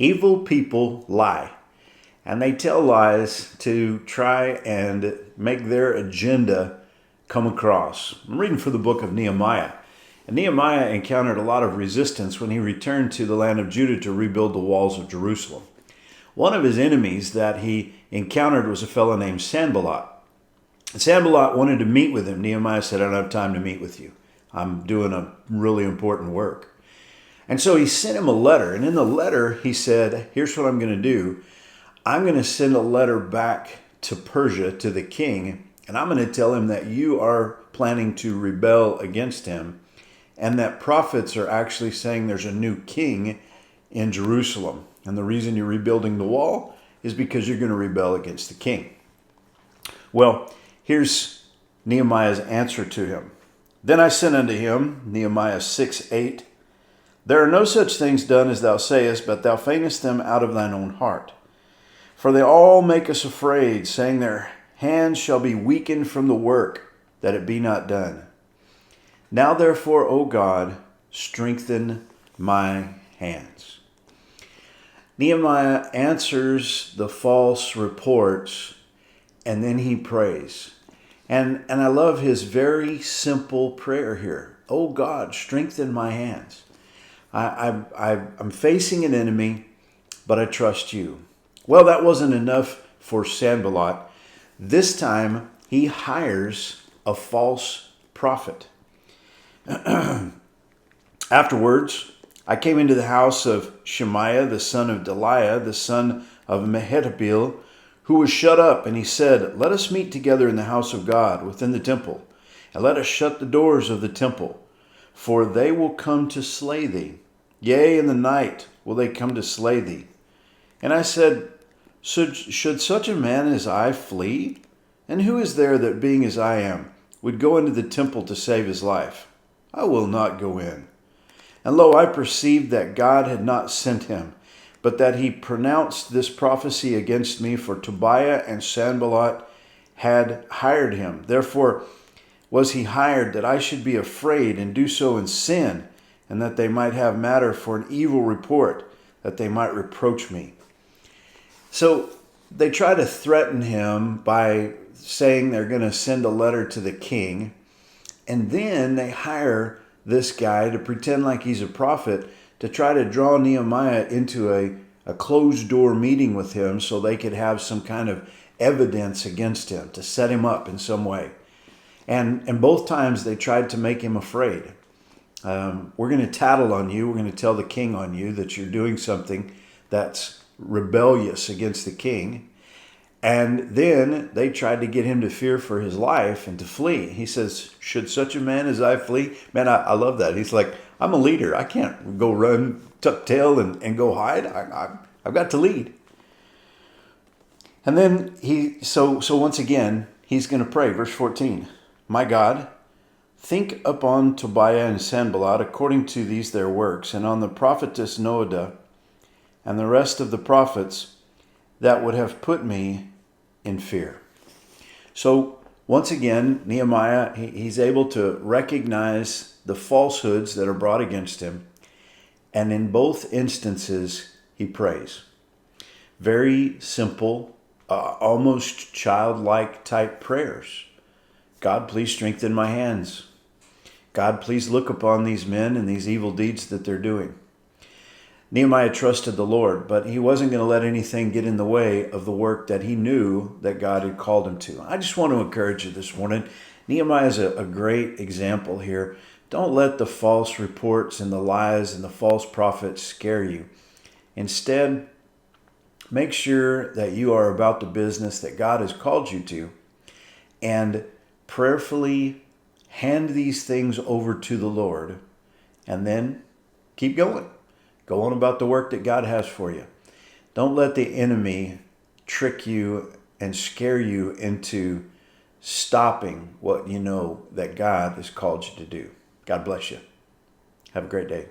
Evil people lie, and they tell lies to try and make their agenda come across. I'm reading from the book of Nehemiah. And Nehemiah encountered a lot of resistance when he returned to the land of Judah to rebuild the walls of Jerusalem. One of his enemies that he encountered was a fellow named Sanballat. Sanballat wanted to meet with him. Nehemiah said, "I don't have time to meet with you. I'm doing a really important work." And so he sent him a letter. And in the letter, he said, here's what I'm going to do. I'm going to send a letter back to Persia, to the king, and I'm going to tell him that you are planning to rebel against him, and that prophets are actually saying there's a new king in Jerusalem. And the reason you're rebuilding the wall is because you're going to rebel against the king. Well, here's Nehemiah's answer to him. Then I sent unto him, Nehemiah 6:8, there are no such things done as thou sayest, but thou feignest them out of thine own heart. For they all make us afraid, saying their hands shall be weakened from the work, that it be not done. Now therefore, O God, strengthen my hands. Nehemiah answers the false reports, and then he prays. And I love his very simple prayer here. Oh God, strengthen my hands. I'm facing an enemy, but I trust you. Well, that wasn't enough for Sanballat. This time, he hires a false prophet. Afterwards, I came into the house of Shemaiah, the son of Delaiah, the son of Mehetabeel, who was shut up, and he said, let us meet together in the house of God within the temple, and let us shut the doors of the temple, for they will come to slay thee. Yea, in the night will they come to slay thee. And I said, should such a man as I flee? And who is there that, being as I am, would go into the temple to save his life? I will not go in. And lo, I perceived that God had not sent him, but that he pronounced this prophecy against me, for Tobiah and Sanballat had hired him. Therefore was he hired, that I should be afraid and do so in sin, and that they might have matter for an evil report, that they might reproach me. So they try to threaten him by saying they're going to send a letter to the king, and then they hire this guy to pretend like he's a prophet to try to draw Nehemiah into a closed-door meeting with him so they could have some kind of evidence against him, to set him up in some way. And both times they tried to make him afraid. We're going to tattle on you. We're going to tell the king on you that you're doing something that's rebellious against the king. And then they tried to get him to fear for his life and to flee. He says, should such a man as I flee? Man, I love that. He's like, I'm a leader. I can't go run, tuck tail, and go hide. I've got to lead. And then so once again, he's going to pray. Verse 14, my God, think upon Tobiah and Sanballat according to these their works, and on the prophetess Noadah and the rest of the prophets that would have put me in fear. So once again, Nehemiah, he's able to recognize the falsehoods that are brought against him. And in both instances, he prays. Very simple, almost childlike type prayers. God, please strengthen my hands. God, please look upon these men and these evil deeds that they're doing. Nehemiah trusted the Lord, but he wasn't going to let anything get in the way of the work that he knew that God had called him to. I just want to encourage you this morning. Nehemiah is a great example here. Don't let the false reports and the lies and the false prophets scare you. Instead, make sure that you are about the business that God has called you to, and prayerfully hand these things over to the Lord, and then keep going. Go on about the work that God has for you. Don't let the enemy trick you and scare you into stopping what you know that God has called you to do. God bless you. Have a great day.